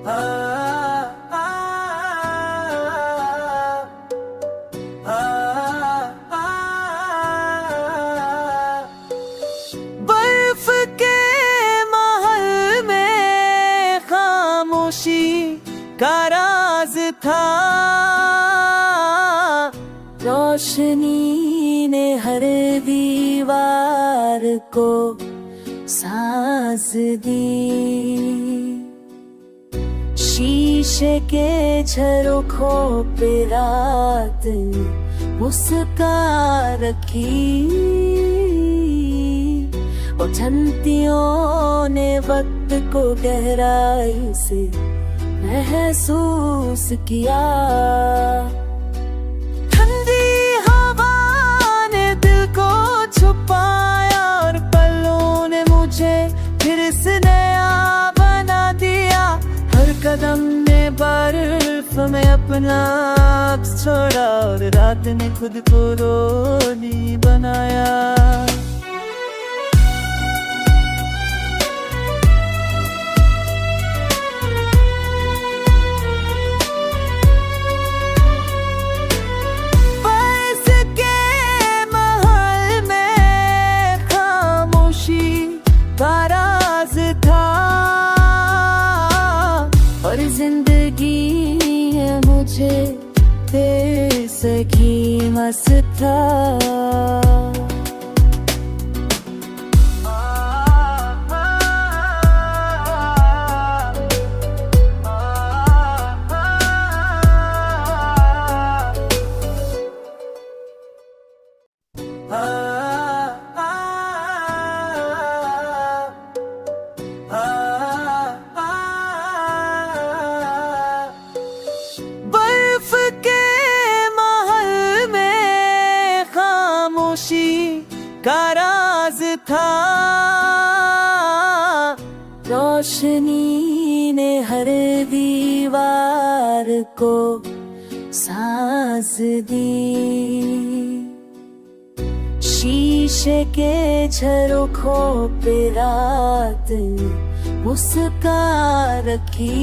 बर्फ के महल में खामोशी का राज था। रोशनी ने हर दीवार को सांस दी। शीशे के झरोखों पे रात मुस्का रखी। और घंटियों ने वक्त को गहराई से महसूस किया। ठंडी हवा ने दिल को छुपाया और पलों ने मुझे फिर से नया बना दिया। हर कदम ने बर्फ में अपना अक्स छोड़ा और रात ने खुद को रोनी बनाया। और जिंदगी है मुझे दे सकी मस्त था। का राज था। रोशनी ने हर दीवार को सांस दी। शीशे के झरोखों पे रात मुस्का रखी।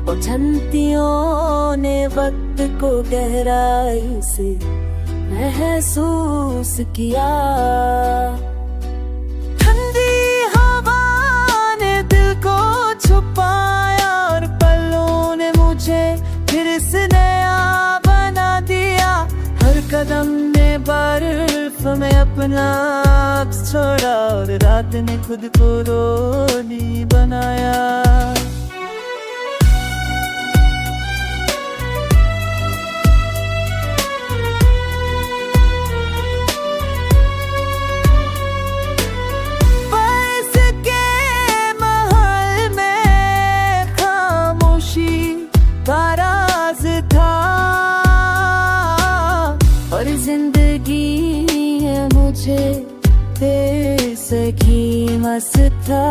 और घंटियों ने वक्त को गहराई से महसूस किया। ठंडी हवा ने दिल को छुपाया और पलों ने मुझे फिर से नया बना दिया। हर कदम ने बर्फ में अपना अक्स छोड़ा और रात ने खुद को रोनी बनाया। और जिंदगी है मुझे दे सकी मस्त था।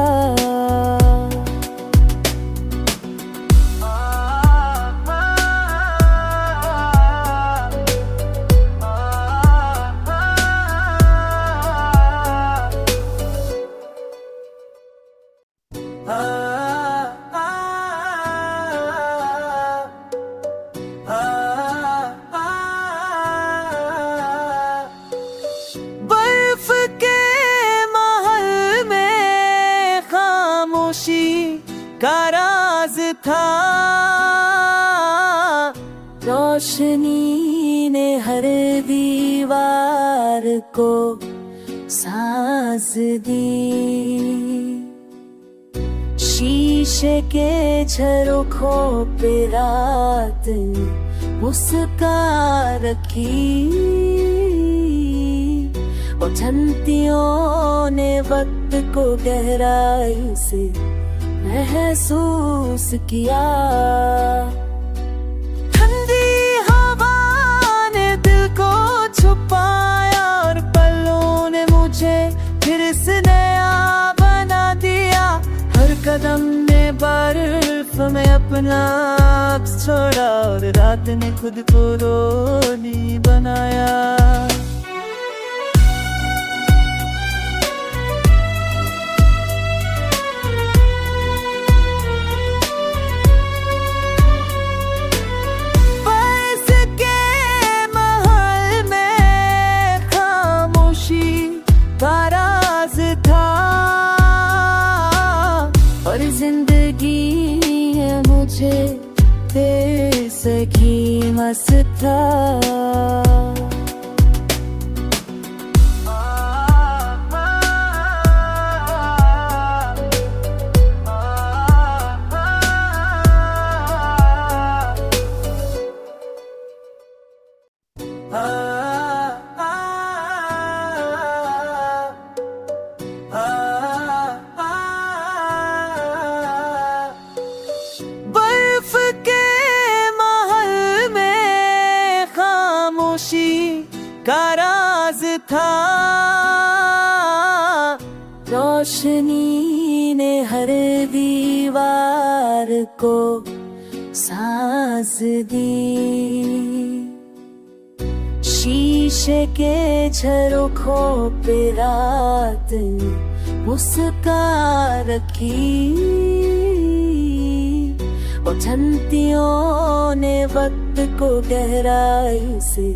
का राज था। रोशनी ने हर दीवार को सांस दी। शीशे के झरोखों पे रात मुस्का रखी। और घंटियों ने वक्त को गहराई से महसूस किया। ठंडी हवा ने दिल को छुपाया और पलों ने मुझे फिर से नया बना दिया। हर कदम ने बर्फ में अपना अक्स छोड़ा और रात ने खुद को रोनी बनाया। और जिंदगी है मुझे तेरे सखी मस्ता। बर्फ के महल में खामोशी का राज था, रोशनी ने हर दीवार को सांस दी। शीशे के झरोखों पे रात मुस्का रखी, और झंटियों ने वक्त को गहराई से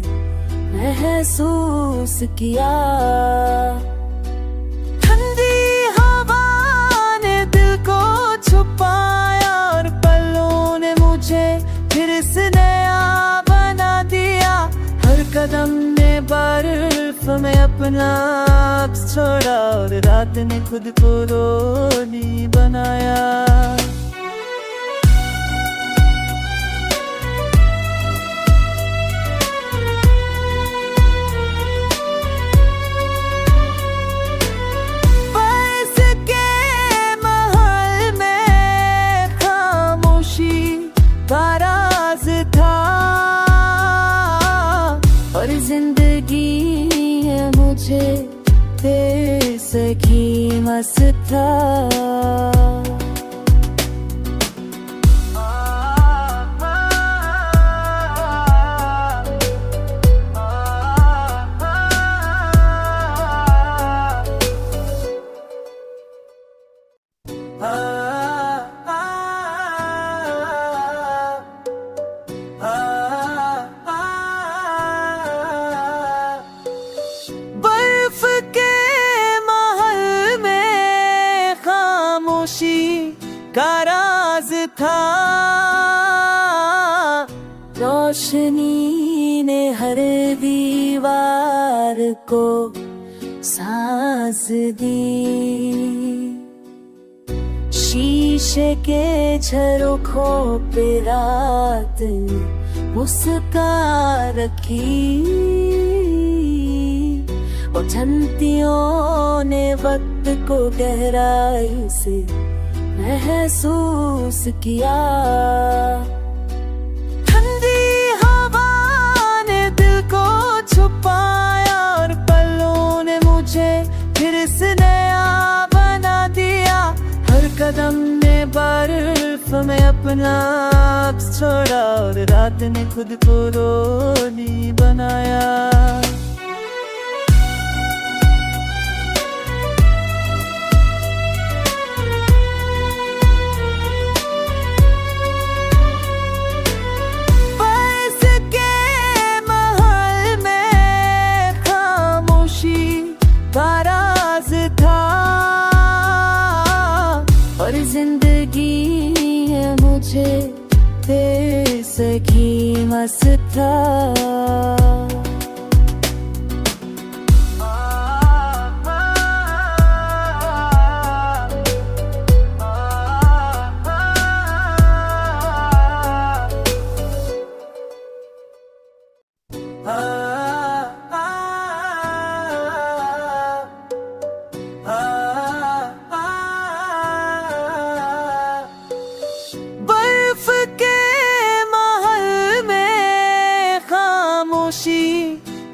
महसूस किया। ठंडी हवा ने दिल को छुपाया, और पलों ने मुझे फिर से नया बना दिया। हर कदम ने बर्फ में अपना अक्स छोड़ा, और रात ने खुद को रोनी बनाया। बरस के महल में खामोशी का राज था, और जिंदगी है मुझे तेरे सखी मस्ता। बर्फ के महल में खामोशी का राज था, रोशनी ने हर दीवार को सांस दी। शीशे के झरोखों पे रात मुस्का रखी, और झंटियों ने वक्त को गहराई से महसूस किया। ठंडी हवा ने दिल को छुपाया, और पलों ने मुझे फिर से नया बना दिया। हर कदम ने बर्फ में अपना अक्स छोड़ा, और रात ने खुद को रोनी बनाया। बरस के महल में खामोशी का राज था, और जिंदगी है मुझे तेरे सखी मस्ता। बर्फ के महल में खामोशी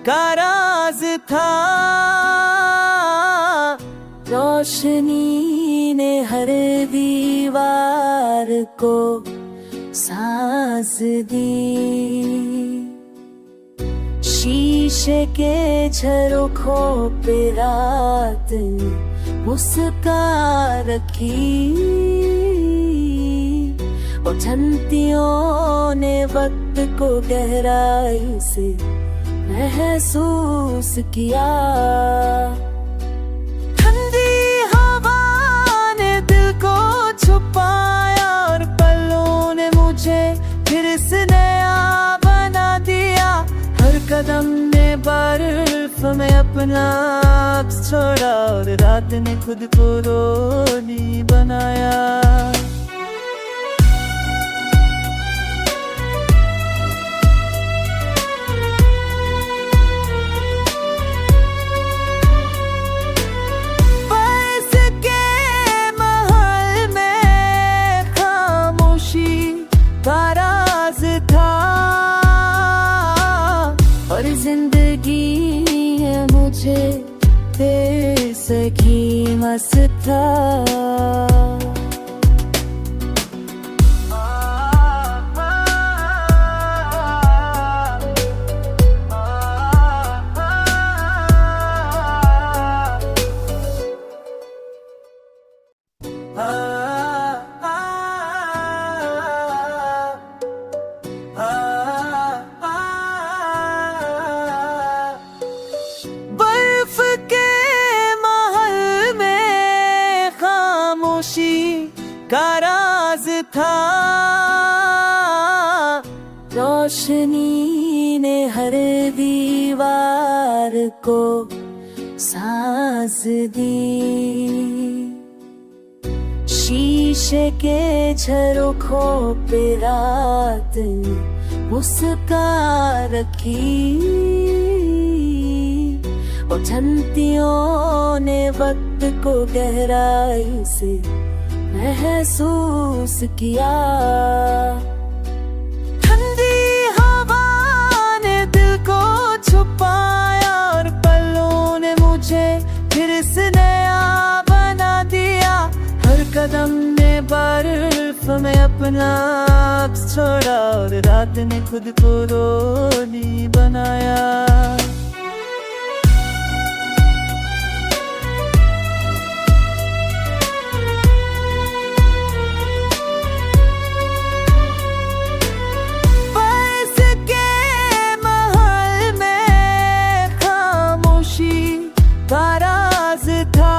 का राज था, रोशनी ने हर दीवार को सांस दी। शीशे के झरोखों पे रात मुस्का रखी, और झंटियों ने वक्त को गहराई से महसूस किया। ठंडी हवा ने दिल को छुपा अपना अक्स छोड़ा और रात ने खुद को रोनी बनाया। बरस के महल में खामोशी का राज था और जिंदगी है मुझे तेरे सखी मस्ता। बर्फ के महल में खामोशी का राज था, रोशनी ने हर दीवार को सांस दी। शीशे के झरोखों पे रात मुस्का रखी और झंतियों ने वक्त को गहराई से महसूस किया। ठंडी हवा ने दिल को छुपाया और पलों ने मुझे फिर से नया बना दिया। हर कदम ने बर्फ में अपना अक्स छोड़ा और रात ने खुद को रोनी बनाया। बरस के महल में खामोशी का राज था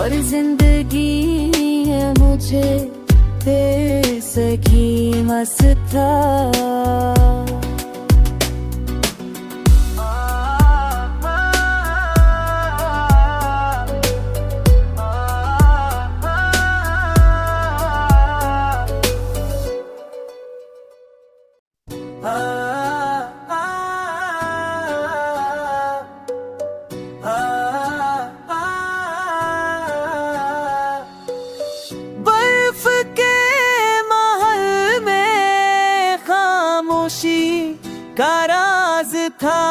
और जिंदगी है मुझे तेरे सखी मस्ता। बर्फ के महल में खामोशी का राज था,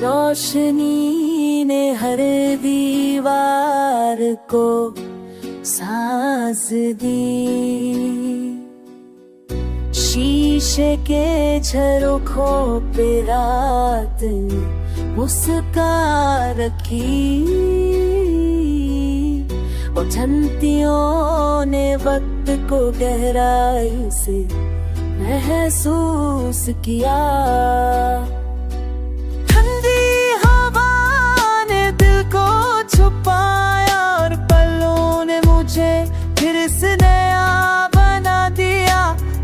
रोशनी ने हर दीवार को सांस दी। शीशे के झरोखों पे रात मुस्का रखी और झंतियों ने वक्त को गहराई से महसूस किया। ठंडी हवा ने दिल को छुपाया और पलों ने मुझे फिर से नया बना दिया।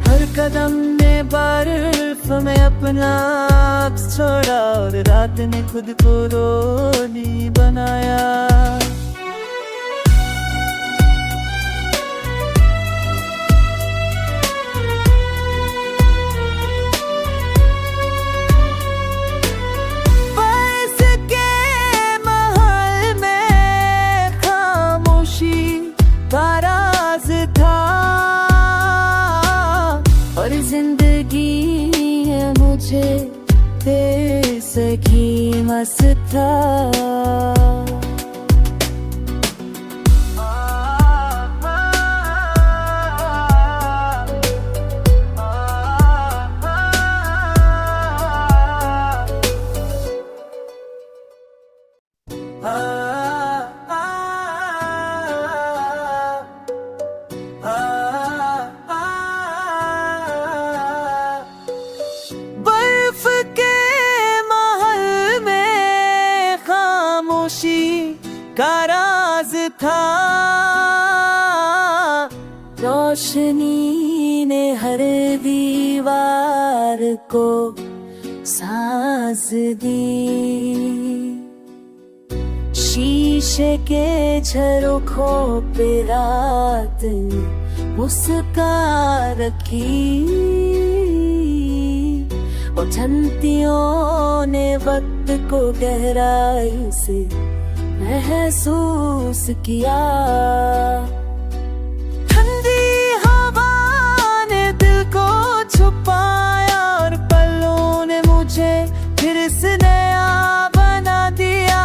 हर कदम ने बर्फ में अपना अक्स छोड़ा और रात ने खुद को रोनी बनाया। बरस के महल में खामोशी का राज था और जिंदगी है मुझे तेरे सखी मस्ता। बर्फ के महल में खामोशी का राज था, रोशनी ने हर दीवार को सांस दी। शीशे के झरोखों पे रात मुस्का रखी। उछंतियों ने वक्त को गहराई से महसूस किया। ठंडी हवा ने दिल को छुपाया और पलों ने मुझे फिर से नया बना दिया।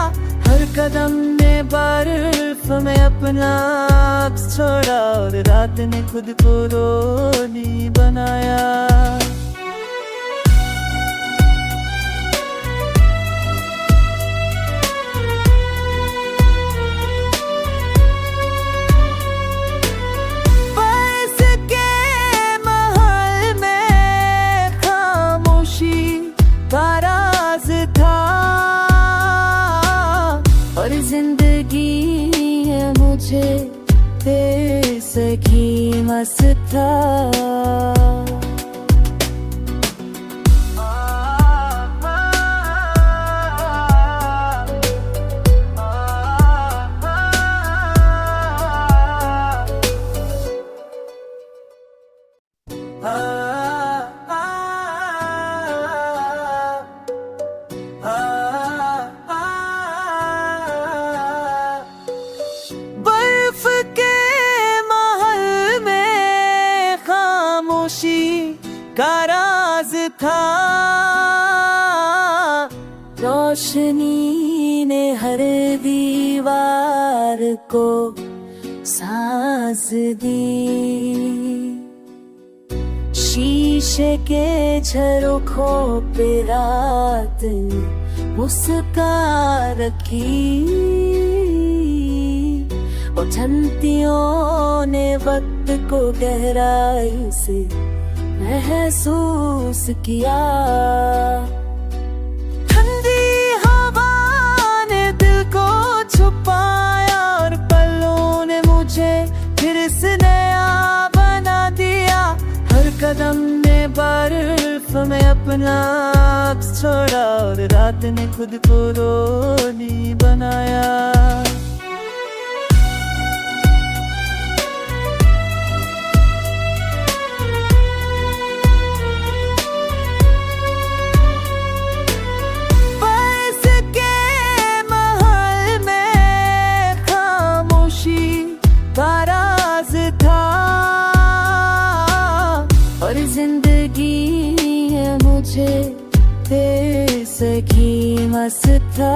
हर कदम ने बर्फ में अपना अक्स छोड़ा और रात ने खुद को रोनी बनाया। जिंदगी है मुझे तेरे सखी मस्त था। का राज था। रोशनी ने हर दीवार को सांस दी। शीशे के झरोखों पे रात मुस्का रखी। उछंतियों ने वक्त को गहराई से महसूस किया। ठंडी हवा ने दिल को छुपाया और पलों ने मुझे फिर से नया बना दिया। हर कदम ने बर्फ में अपना अक्स छोड़ा और रात ने खुद को रोनी बनाया। और जिंदगी है मुझे तेरे सखी मस्त था।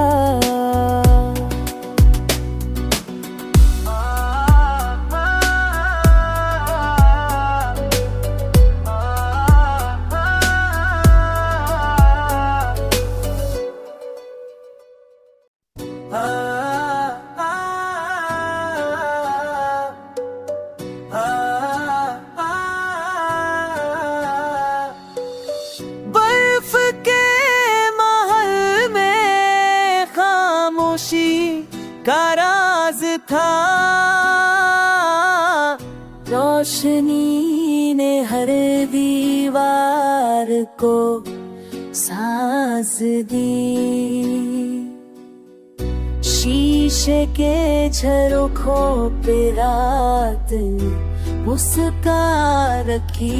का राज था। रोशनी ने हर दीवार को सांस दी। शीशे के झरोखों पे रात मुस्का रखी।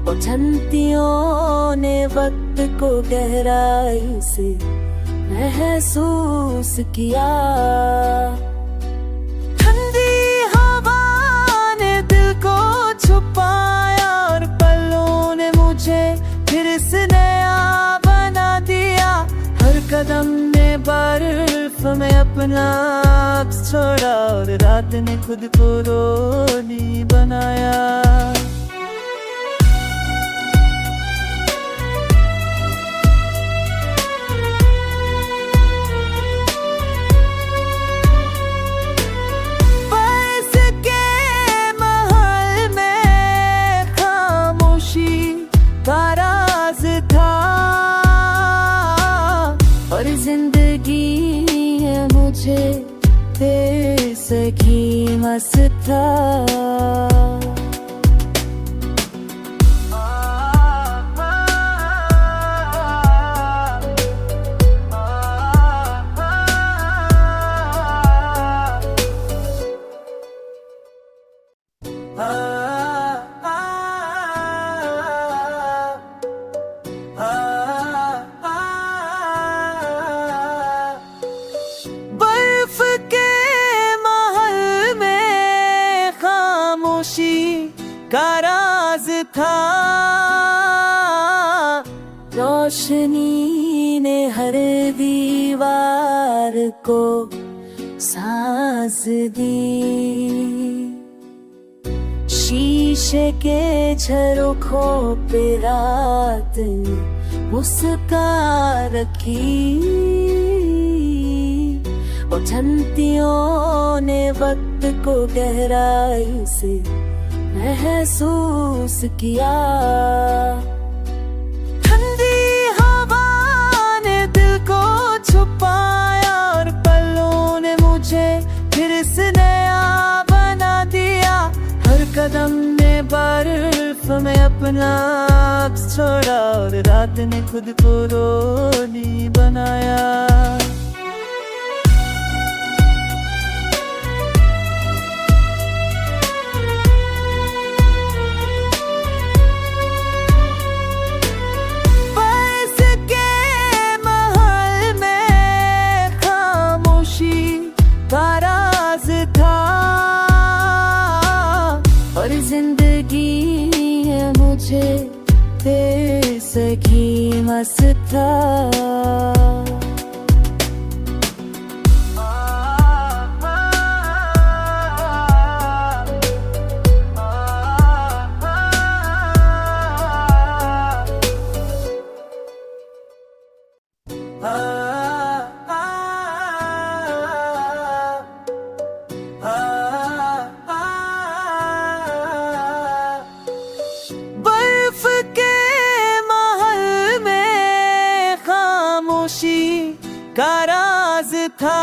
उछंतियों ने वक्त को गहराई से महसूस किया। ठंडी हवा ने दिल को छुपाया और पलों ने मुझे फिर से नया बना दिया। हर कदम ने बर्फ में अपना अक्स छोड़ा और रात ने खुद को रोनी बनाया। और जिंदगी है मुझे तेरे सखी मस्त था। का राज था। रोशनी ने हर दीवार को सांस दी, शीशे के झरोखों पे रात मुस्का रखी। और झंटियों ने वक्त को गहराई से महसूस किया। ठंडी हवा ने दिल को छुपाया और पलों ने मुझे फिर से नया बना दिया। हर कदम ने बर्फ में अपना अक्स छोड़ा और रात ने खुद को रोनी बनाया। और जिंदगी मुझे दे सकी मस्ता। का राज था।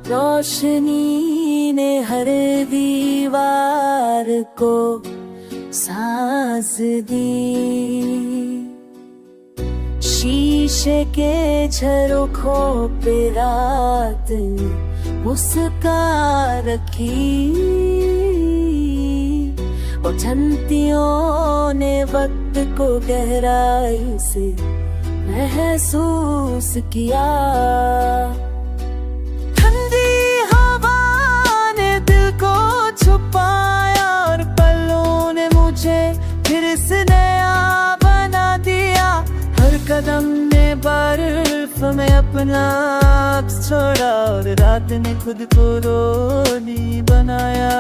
रोशनी ने हर दीवार को सांस दी, शीशे के झरोखों पे रात मुस्का रखी। और झंटियों ने वक्त को गहराई से महसूस किया। ठंडी हवा ने दिल को छुपाया और पलों ने मुझे फिर से नया बना दिया। हर कदम ने बर्फ में अपना अक्स छोड़ा और रात ने खुद को रोनी बनाया।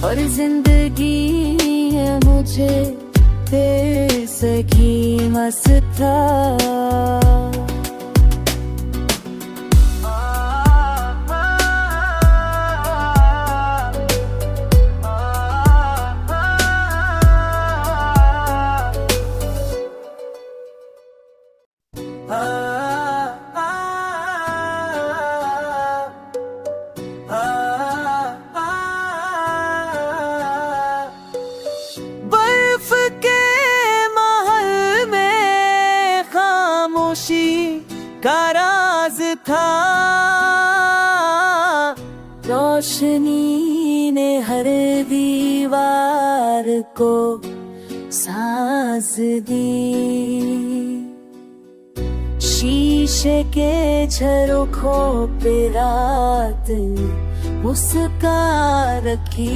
और जिंदगी मुझे दे सकी मस्ता। का राज था। रोशनी ने हर दीवार को सांस दी, शीशे के झरोखों पे रात मुस्का रखी।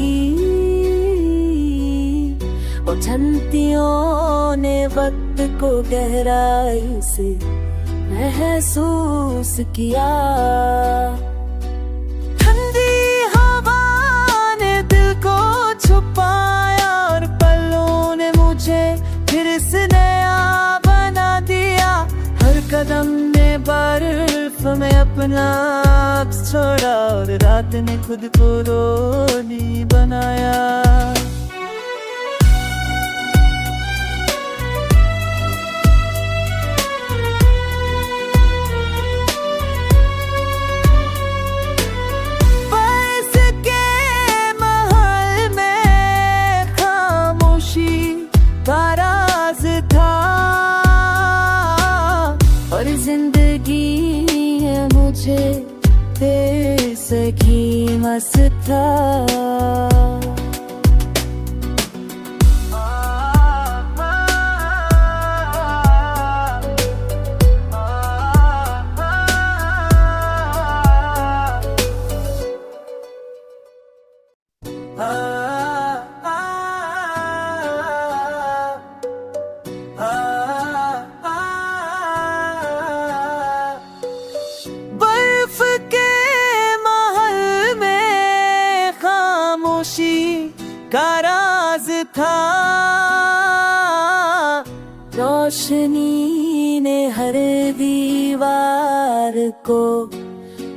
और झंटियों ने वक्त को गहराई से महसूस किया। ठंडी हवा ने दिल को छुपाया और पलों ने मुझे फिर से नया बना दिया। हर कदम ने बर्फ में अपना अक्स छोड़ा और रात ने खुद को रोनी बनाया। और जिंदगी सखी मस्त था। बर्फ के महल में खामोशी का राज था। रोशनी ने हर दीवार को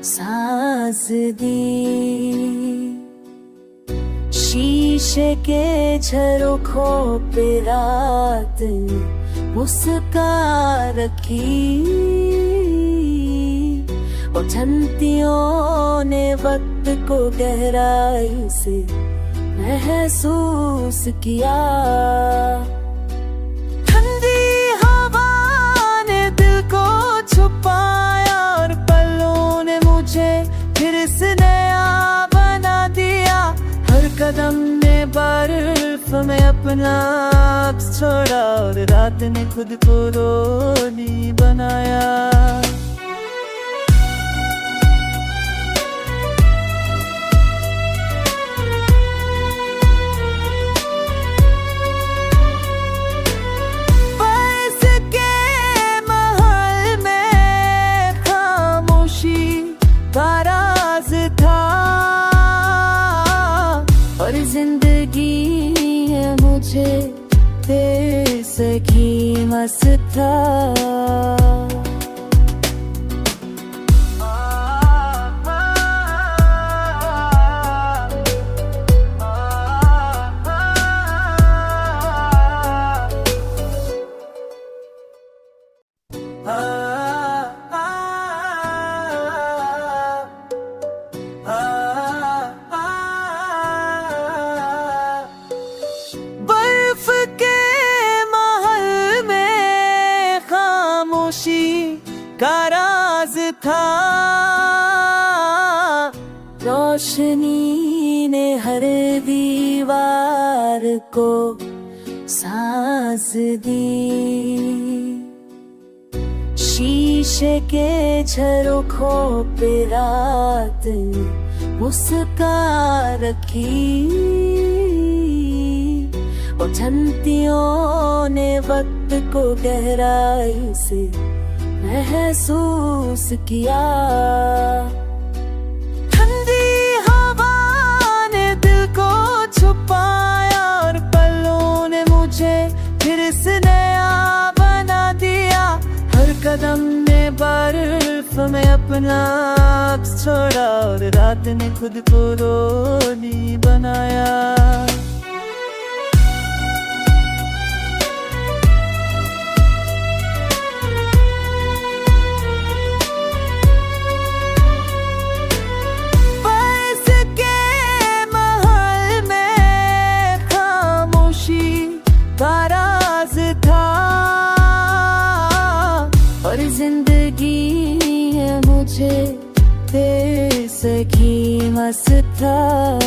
सांस दी। शीशे के झरोखों पे रात मुस्का रखी। और झंतियों ने वक्त को गहराई से महसूस किया। ठंडी हवा ने दिल को छुपाया और पलों ने मुझे फिर से नया बना दिया। हर कदम ने बर्फ में अपना अक्स छोड़ा और रात ने खुद को रोनी बनाया। और जिंदगी है मुझे तेरे सखी मस्त था। बर्फ के महल में खामोशी का राज था। रोशनी ने हर दीवार को सांस दी। शीशे के झरोखों पे रात मुस्का रखी। और झंतियों ने वक्त को गहराई से महसूस किया। ठंडी हवा ने दिल को छुपाया और पलों ने मुझे फिर से नया बना दिया। हर कदम ने बर्फ में अपना अक्स छोड़ा और रात ने खुद को रोनी बनाया। और जिंदगी है मुझे तेरे सखी मस्त था।